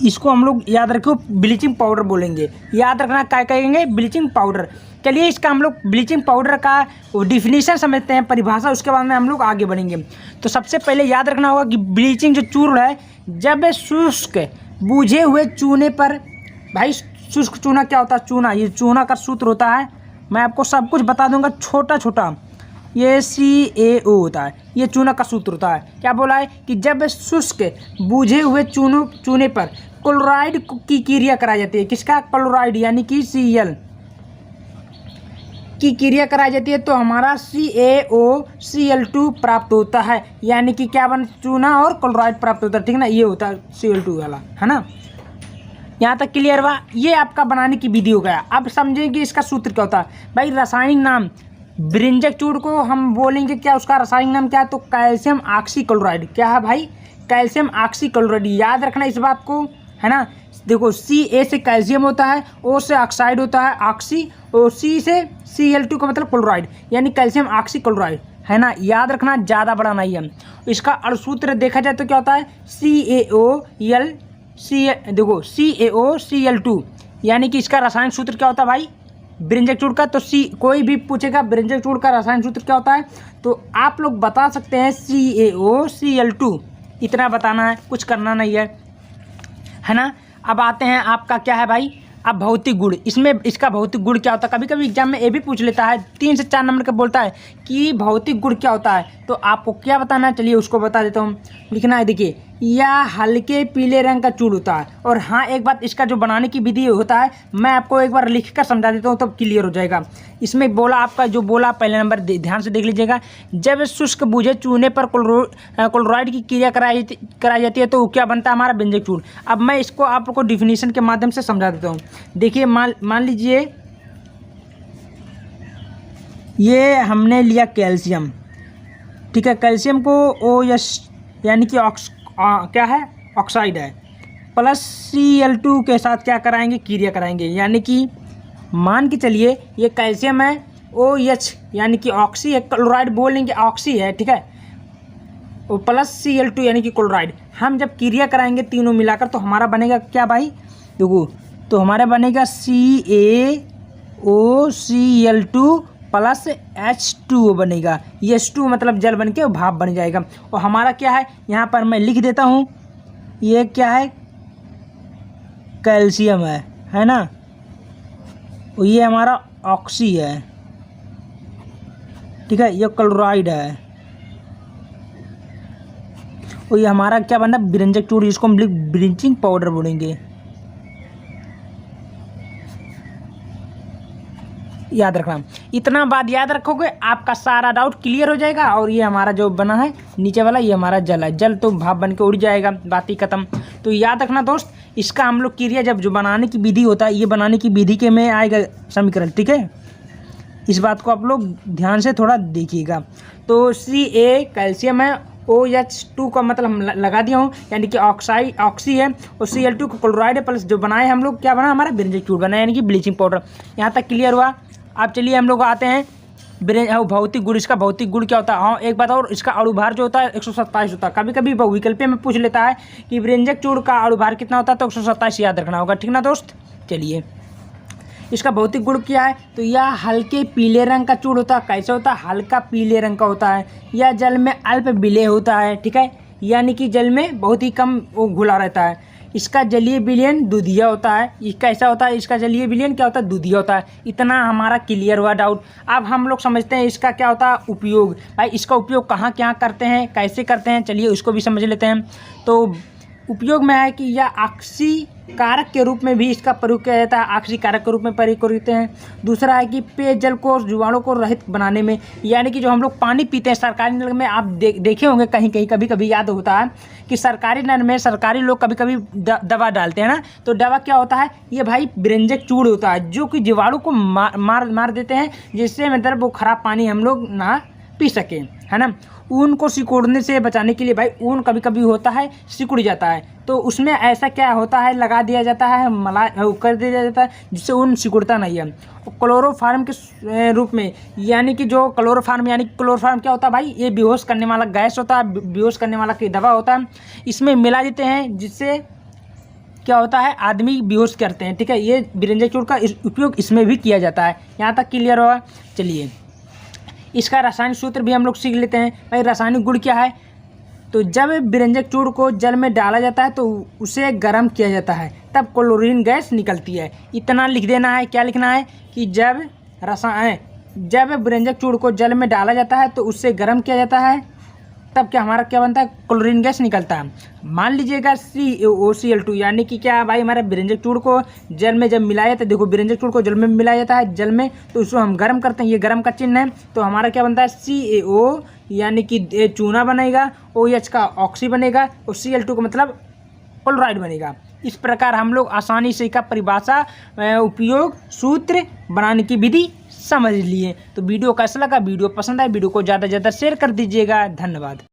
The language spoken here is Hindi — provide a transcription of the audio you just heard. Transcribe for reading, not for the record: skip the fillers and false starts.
इसको हम लोग याद रखो ब्लीचिंग पाउडर बोलेंगे। याद रखना क्या कहेंगे, ब्लीचिंग पाउडर। चलिए इसका हम लोग ब्लीचिंग पाउडर का डिफिनीशन समझते हैं, परिभाषा, उसके बाद में हम लोग आगे बढ़ेंगे। तो सबसे पहले याद रखना होगा कि ब्लीचिंग जो चूर्ण है, जब शुष्क बूझे हुए चूने पर, भाई शुष्क चूना क्या होता है, चूना, ये चूना का सूत्र होता है, मैं आपको सब कुछ बता दूंगा छोटा छोटा। ये CaO होता है, ये चूना का सूत्र होता है। क्या बोला है कि जब शुष्क बूझे हुए चूने पर क्लोराइड की क्रिया कराई जाती है, किसका, क्लोराइड यानी कि Cl की क्रिया कराई जाती है, तो हमारा CaOCl2 प्राप्त होता है। यानी कि क्या बन, चूना और क्लोराइड प्राप्त होता है, ठीक ना, ये होता है Cl2 वाला, है ना। यहाँ तक क्लियर हुआ। ये आपका बनाने की विधि हो गया। अब समझेंगे इसका सूत्र क्या होता है। भाई रासायनिक नाम, ब्रिंजक चूर्ण को हम बोलेंगे क्या, उसका रासायनिक नाम क्या है, तो कैल्शियम ऑक्सीक्लोराइड। क्या है भाई, कैल्शियम ऑक्सीक्लोराइड। याद रखना इस बात को, है ना। देखो Ca से कैल्शियम होता है, O से ऑक्साइड होता है ऑक्सी, और C से Cl2 का मतलब क्लोराइड, यानी कैल्शियम ऑक्सीक्लोराइड, है ना। याद रखना, ज़्यादा बड़ा नहीं है। इसका अणुसूत्र देखा जाए तो क्या होता है, देखो CaOCl2, यानी कि इसका रासायनिक सूत्र क्या होता है भाई, ब्रिंजक चूर्ण का। तो कोई भी पूछेगा ब्रिंजक चूर्ण का रासायनिक सूत्र क्या होता है, तो आप लोग बता सकते हैं CaOCl2, इतना बताना है, कुछ करना नहीं है ना। अब आते हैं आपका क्या है भाई, अब भौतिक गुण। इसमें इसका भौतिक गुण क्या होता है, कभी कभी एग्जाम में ये भी पूछ लेता है, 3 से 4 नंबर का बोलता है कि भौतिक गुण क्या होता है, तो आपको क्या बताना है, चलिए उसको बता देता हूँ। लिखना है, देखिए, यह हल्के पीले रंग का चूर्ण होता है। और हाँ, एक बात, इसका जो बनाने की विधि होता है, मैं आपको एक बार लिख कर समझा देता हूँ, तब क्लियर हो जाएगा। इसमें बोला आपका, जो बोला पहले नंबर ध्यान से देख लीजिएगा, जब शुष्क बूझे चूने पर क्लोराइड की क्रिया कराई जाती है, तो वो क्या बनता है, हमारा व्यंजक चूर्ण। अब मैं इसको आपको डिफिनीशन के माध्यम से समझा देता हूँ। देखिए, मान लीजिए ये हमने लिया कैल्शियम, ठीक है। कैल्शियम को OH यानी कि क्या है, ऑक्साइड है, प्लस Cl2 के साथ क्या कराएंगे, क्रिया कराएंगे। यानी कि मान के चलिए ये कैल्शियम है, OH यानी कि ऑक्सी है, क्लोराइड बोलेंगे ऑक्सी है, ठीक है, और प्लस Cl2 यानी कि क्लोराइड। हम जब क्रिया कराएंगे तीनों मिलाकर, तो हमारा बनेगा क्या भाई, देखो, तो हमारा बनेगा CaOCl2 प्लस H2O बनेगा। ये H2 मतलब जल बन के भाप बन जाएगा। और हमारा क्या है, यहाँ पर मैं लिख देता हूँ, ये क्या है, कैल्शियम है ना, और ये हमारा ऑक्सी है, ठीक है, ये क्लोराइड है, और ये हमारा क्या बना, ब्रिंजक चूर्ण, इसको हम ब्लीचिंग पाउडर बोलेंगे। याद रखना, इतना बात याद रखोगे, आपका सारा डाउट क्लियर हो जाएगा। और ये हमारा जो बना है नीचे वाला, ये हमारा जल है, जल तो भाप बन के उड़ जाएगा, बात ही खत्म। तो याद रखना दोस्त, इसका हम लोग क्रिया जब जो बनाने की विधि होता है, ये बनाने की विधि के में आएगा समीकरण, ठीक है। इस बात को आप लोग ध्यान से थोड़ा देखिएगा। तो Ca कैल्शियम है, OH2 का मतलब हम लगा दिया हूँ, यानी कि ऑक्सी है, और Cl2 को क्लोराइड है, प्लस जो बनाए हम लोग, क्या बना, हमारा ब्रिंजक चूर्ण बना, यानी कि ब्लीचिंग पाउडर। यहाँ तक क्लियर हुआ। अब चलिए हम लोग आते हैं भौतिक गुण। इसका भौतिक गुण क्या होता है, हाँ एक बात और, इसका अणुभार जो होता है 127 होता है। कभी कभी विकल्प में पूछ लेता है कि ब्रिंजक चूर्ण का अणुभार कितना होता है, तो 127 याद रखना होगा, ठीक ना दोस्त। चलिए, इसका भौतिक गुण क्या है, तो यह हल्के पीले रंग का चूर्ण होता है। कैसे होता है, हल्का पीले रंग का होता है। यह जल में अल्प विलेय होता है, ठीक है, यानी कि जल में बहुत ही कम वो घुला रहता है। इसका जलीय विलयन दूधिया होता है। ये कैसा होता है, इसका जलीय विलयन क्या होता है, दूधिया होता है। इतना हमारा क्लियर हुआ डाउट। अब हम लोग समझते हैं इसका क्या होता है उपयोग। भाई इसका उपयोग कहाँ क्या करते हैं, कैसे करते हैं, चलिए उसको भी समझ लेते हैं। तो उपयोग में है कि यह ऑक्सीकारक के रूप में भी इसका प्रयोग किया जाता है, ऑक्सीकारक के रूप में प्रयोग करते हैं। दूसरा है कि पेयजल को जीवाणु को रहित बनाने में, यानी कि जो हम लोग पानी पीते हैं सरकारी नल में, आप देखे होंगे कहीं कहीं कभी कभी याद होता है कि सरकारी नल में सरकारी लोग कभी कभी दवा डालते हैं ना, तो दवा क्या होता है, ये भाई ब्रिंजक चूर्ण होता है, जो कि जीवाणु को मार देते हैं, जिससे मतलब वो खराब पानी हम लोग ना पी सकें, है ना। ऊन को सिकुड़ने से बचाने के लिए, भाई ऊन कभी कभी होता है सिकुड़ जाता है, तो उसमें ऐसा क्या होता है, लगा दिया जाता है, मला कर दिया जाता है, जिससे ऊन सिकुड़ता नहीं है। क्लोरोफार्म के रूप में, यानी कि जो क्लोरोफार्म क्या होता है भाई, ये बेहोश करने वाला गैस होता है, बेहोश करने वाला की दवा होता है, इसमें मिला देते हैं, जिससे क्या होता है, आदमी बेहोश करते हैं। ठीक है, ये बिरंजक चूर्ण का उपयोग इसमें भी किया जाता है। यहाँ तक क्लियर होगा। चलिए इसका रासायनिक सूत्र भी हम लोग सीख लेते हैं। भाई रासायनिक गुण क्या है, तो जब बिरंजक चूर्ण को जल में डाला जाता है तो उसे गर्म किया जाता है, तब क्लोरीन गैस निकलती है। इतना लिख देना है। क्या लिखना है कि जब बिरंजक चूर्ण को जल में डाला जाता है तो उससे गर्म किया जाता है, तब क्या हमारा क्या बनता है, क्लोरीन गैस निकलता है। मान लीजिएगा CaOCl2, यानी कि क्या भाई, हमारे बिरंजक चूर्ण को जल में जब मिलाया जाता है, देखो बिरंजक चूर्ण को जल में मिलाया जाता है, जल में, तो उसको हम गर्म करते हैं, ये गर्म का चिन्ह है, तो हमारा क्या बनता है CaO, यानी कि चूना बनेगा, OH का ऑक्सी बनेगा, और Cl2 का मतलब क्लोराइड बनेगा। इस प्रकार हम लोग आसानी से इसका परिभाषा, उपयोग, सूत्र बनाने की विधि समझ लिए। तो वीडियो कैसा लगा, वीडियो पसंद आए वीडियो को ज़्यादा से ज़्यादा शेयर कर दीजिएगा। धन्यवाद।